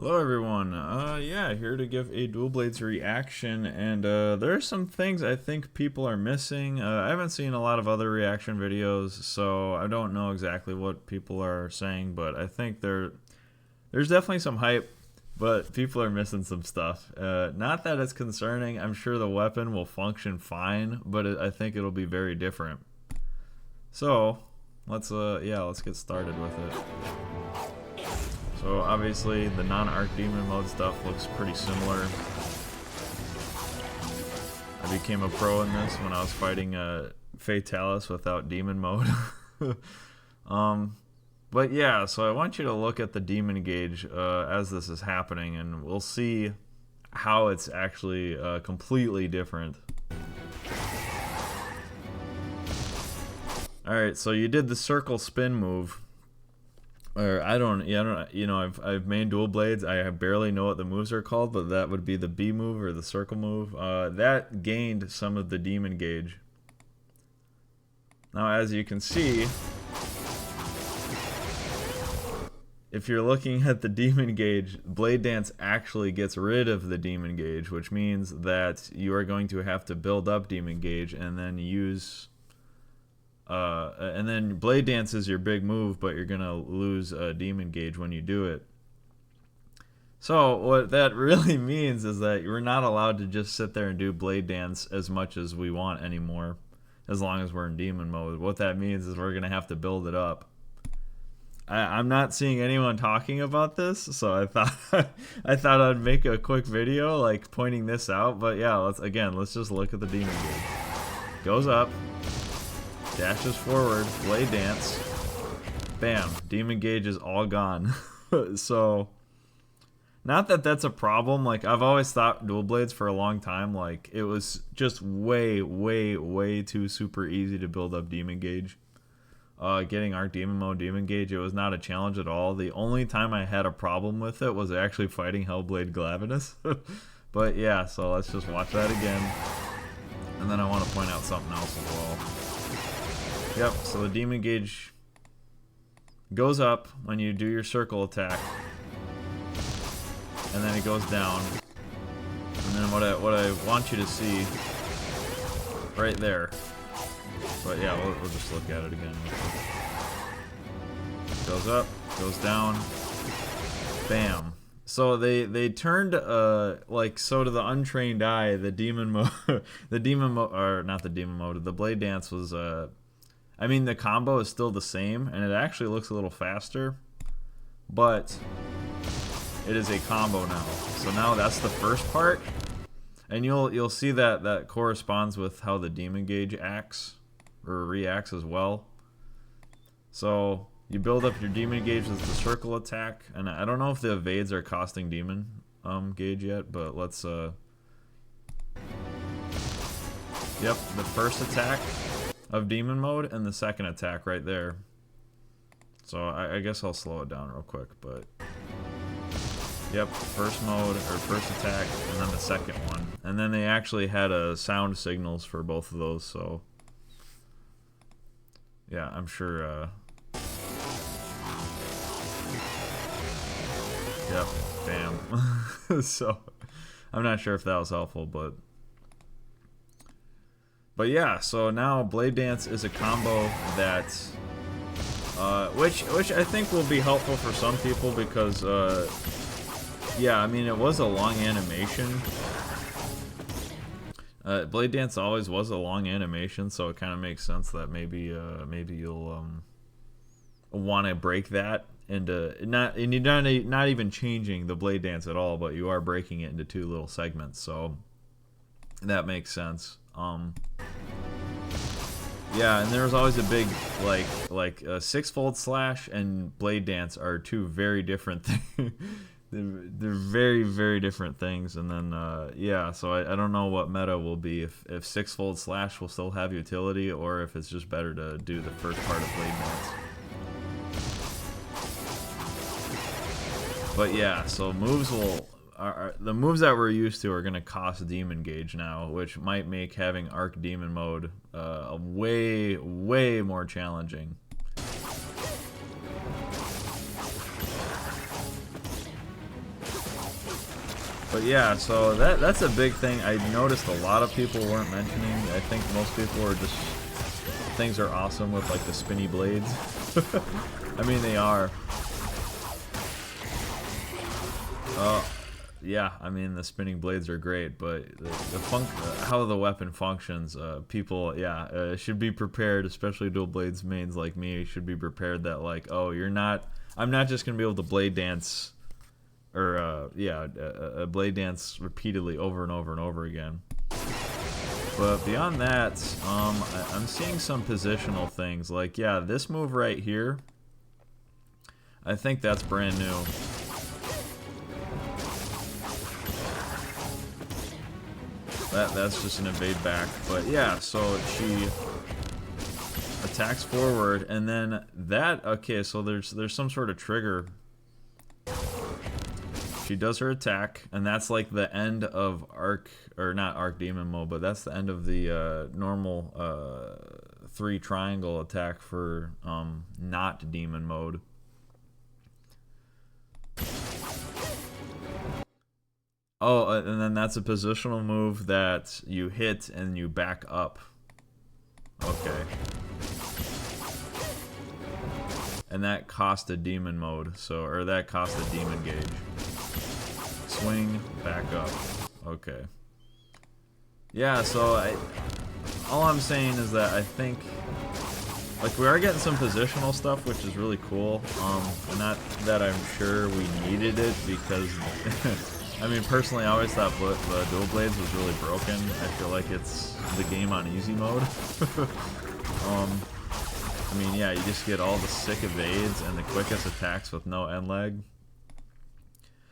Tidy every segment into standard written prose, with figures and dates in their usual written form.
Hello everyone, yeah, here to give a Dual Blades reaction, and there are some things I think people are missing. I haven't seen a lot of other reaction videos, so I don't know exactly what people are saying, but I think there's definitely some hype, but people are missing some stuff. Not that it's concerning, I'm sure the weapon will function fine, but I think it'll be very different. So, let's get started with it. So obviously the non-Arc Demon mode stuff looks pretty similar. I became a pro in this when I was fighting Fatalis without Demon mode. But yeah, so I want you to look at the Demon gauge as this is happening, and we'll see how it's actually completely different. Alright, so you did the circle spin move. Or I don't, you know, I've made Dual Blades. I barely know what the moves are called, but that would be the B move or the circle move. That gained some of the Demon gauge. Now, as you can see, if you're looking at the Demon gauge, Blade Dance actually gets rid of the Demon gauge, which means that you are going to have to build up Demon gauge and then use. And then Blade Dance is your big move, but you're gonna lose Demon gauge when you do it. So what that really means is that we're not allowed to just sit there and do Blade Dance as much as we want anymore, as long as we're in Demon mode. What that means is we're gonna have to build it up. I'm not seeing anyone talking about this, so I thought I'd make a quick video like pointing this out. But yeah, let's just look at the Demon gauge. Goes up. Dashes forward, Blade Dance, bam, Demon gauge is all gone. So, not that that's a problem. Like, I've always thought Dual Blades for a long time, like, it was just way too super easy to build up Demon gauge. Getting Arc Demon mode Demon gauge, it was not a challenge at all. The only time I had a problem with it was actually fighting Hellblade Glavenus. But yeah, so let's just watch that again. And then I want to point out something else as well. Yep, so the Demon gauge goes up when you do your circle attack, and then it goes down. And then what I want you to see right there. But yeah, we'll just look at it again. Goes up, goes down, bam. So they turned like, so to the untrained eye, the demon mode, or not the demon mode, the Blade Dance was I mean, the combo is still the same, and it actually looks a little faster, but it is a combo now. So now that's the first part, and you'll see that corresponds with how the Demon gauge acts or reacts as well. So you build up your Demon gauge with the circle attack, and I don't know if the evades are costing Demon gauge yet, but let's yep, the first attack of Demon mode and the second attack right there. So I guess I'll slow it down real quick, but yep, first mode or first attack and then the second one. And then they actually had sound signals for both of those, so yeah, I'm sure yep, bam. So I'm not sure if that was helpful, but yeah, so now Blade Dance is a combo that, which I think will be helpful for some people because, yeah, I mean, it was a long animation. Blade Dance always was a long animation, so it kind of makes sense that maybe you'll want to break that into not even changing the Blade Dance at all, but you are breaking it into two little segments, so that makes sense. Yeah, and there was always a big like six-fold slash and Blade Dance are two very different things. They're very different things, and then yeah, so I don't know what meta will be, if six-fold slash will still have utility or if it's just better to do the first part of Blade Dance. But yeah, so moves the moves that we're used to are going to cost Demon gauge now, which might make having Arc Demon mode way more challenging. But yeah, so that's a big thing. I noticed a lot of people weren't mentioning. I think most people are just, things are awesome with like the spinny blades. I mean, they are. Yeah, I mean the spinning blades are great, but how the weapon functions, people, yeah, should be prepared, especially dual blades mains like me, should be prepared that like, oh, I'm not just gonna be able to blade dance, or yeah, blade dance repeatedly over and over and over again. But beyond that, I'm seeing some positional things, like, yeah, this move right here, I think that's brand new. That's just an evade back, but yeah, so she attacks forward, and then that, okay, so there's some sort of trigger. She does her attack, and that's like the end of arc, or not arc demon mode, but that's the end of the normal 3 triangle attack for not demon mode. Oh, and then that's a positional move that you hit and you back up. Okay. And that cost a demon mode, so, or that cost a demon gauge. Swing, back up. Okay. Yeah, so all I'm saying is that I think, like, we are getting some positional stuff, which is really cool. Not that I'm sure we needed it, because I mean, personally, I always thought Dual Blades was really broken. I feel like it's the game on easy mode. I mean, yeah, you just get all the sick evades and the quickest attacks with no end lag.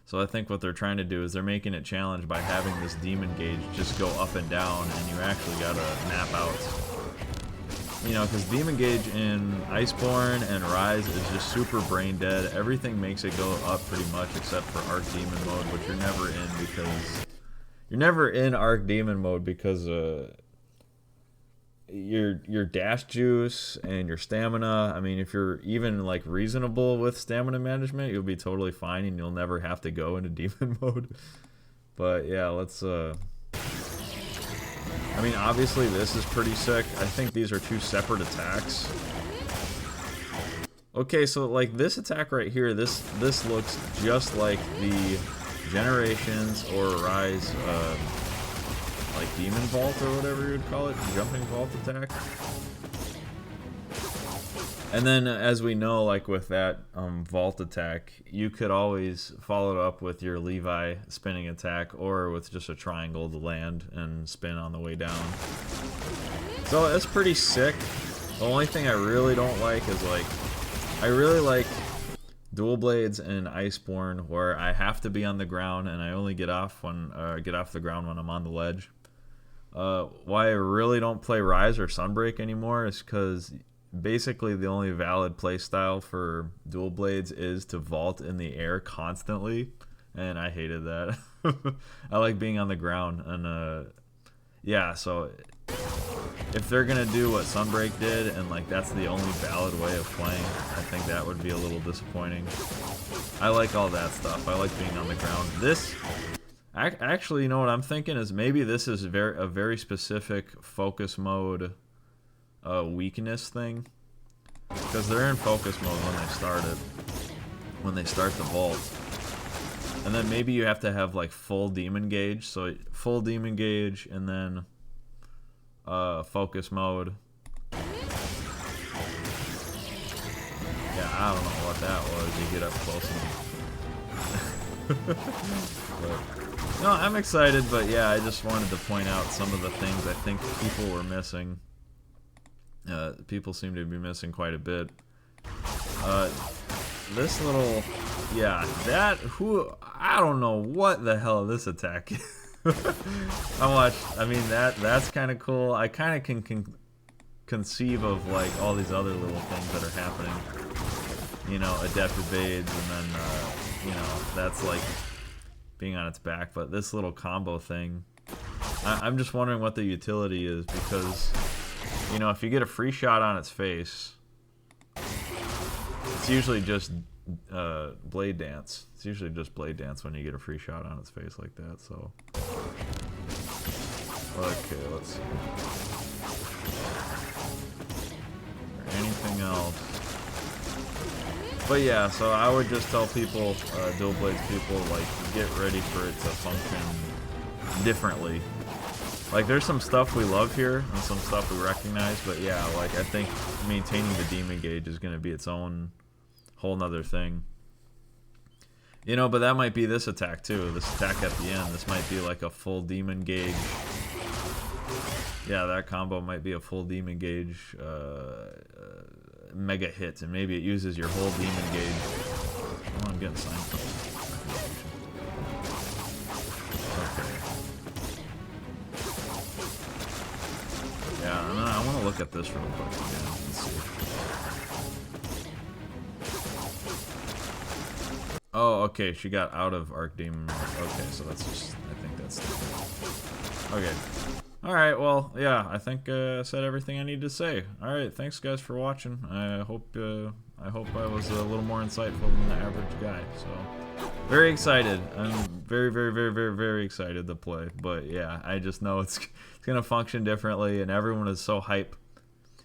So I think what they're trying to do is they're making it challenge by having this demon gauge just go up and down, and you actually gotta map out. You know, because Demon Gauge in Iceborne and Rise is just super brain dead. Everything makes it go up pretty much except for Arc Demon mode, which you're never in because... You're never in Arc Demon mode because your dash juice and your stamina, I mean, if you're even like reasonable with stamina management, you'll be totally fine and you'll never have to go into Demon mode. But yeah, let's... I mean, obviously this is pretty sick. I think these are 2 separate attacks. Okay, so like this attack right here, this looks just like the Generations or Rise, like Demon Vault or whatever you'd call it, jumping vault attack. And then, as we know, like with that vault attack, you could always follow it up with your Levi spinning attack, or with just a triangle to land and spin on the way down. So that's pretty sick. The only thing I really don't like is, like, I really like Dual Blades and Iceborne, where I have to be on the ground and I only get off the ground when I'm on the ledge. Why I really don't play Rise or Sunbreak anymore is because basically the only valid playstyle for Dual Blades is to vault in the air constantly, and I hated that. I like being on the ground, and yeah, so if they're gonna do what Sunbreak did, and like that's the only valid way of playing, I think that would be a little disappointing. I like all that stuff. I like being on the ground. This, actually, you know what I'm thinking is maybe this is a very specific focus mode weakness thing, because they're in focus mode when they start the vault, and then maybe you have to have like full demon gauge, so full demon gauge and then focus mode. Yeah, I don't know what that was. You get up close enough. No, I'm excited, but yeah, I just wanted to point out some of the things I think people were missing. People seem to be missing quite a bit. This little, yeah, I don't know what the hell this attack is. I mean, that's kind of cool. I kind of can conceive of like all these other little things that are happening. You know, adept evades, and then, you know, that's like being on its back. But this little combo thing, I'm just wondering what the utility is, because, you know, if you get a free shot on its face, it's usually just Blade Dance. It's usually just Blade Dance when you get a free shot on its face like that. So okay, let's see. Anything else? But yeah, so I would just tell people, Dual Blades people, like, get ready for it to function differently. Like, there's some stuff we love here and some stuff we recognize, but yeah, like, I think maintaining the demon gauge is going to be its own whole nother thing. You know, but that might be this attack too. This attack at the end. This might be like a full demon gauge. Yeah, that combo might be a full demon gauge mega hit, and maybe it uses your whole demon gauge. Oh, I'm getting signed from. Okay. Yeah, and I want to look at this real quick again. Let's see. Oh, okay, she got out of Arc Demon. Okay, so that's just, I think that's okay. Alright, well, yeah, I think I said everything I need to say. Alright, thanks guys for watching. I hope I was a little more insightful than the average guy. So, very excited. I'm very, very, very, very, very excited to play. But yeah, I just know it's gonna function differently, and everyone is so hype.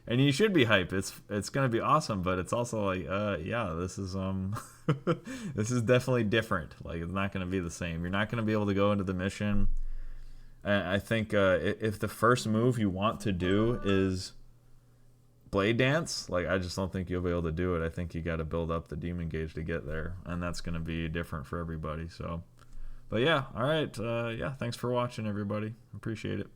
And you should be hype. It's gonna be awesome, but it's also like, yeah, this is this is definitely different. Like, it's not gonna be the same. You're not gonna be able to go into the mission. I think if the first move you want to do is Blade Dance, like, I just don't think you'll be able to do it. I think you got to build up the demon gauge to get there, and that's going to be different for everybody. So, but yeah, all right, yeah, thanks for watching, everybody. Appreciate it.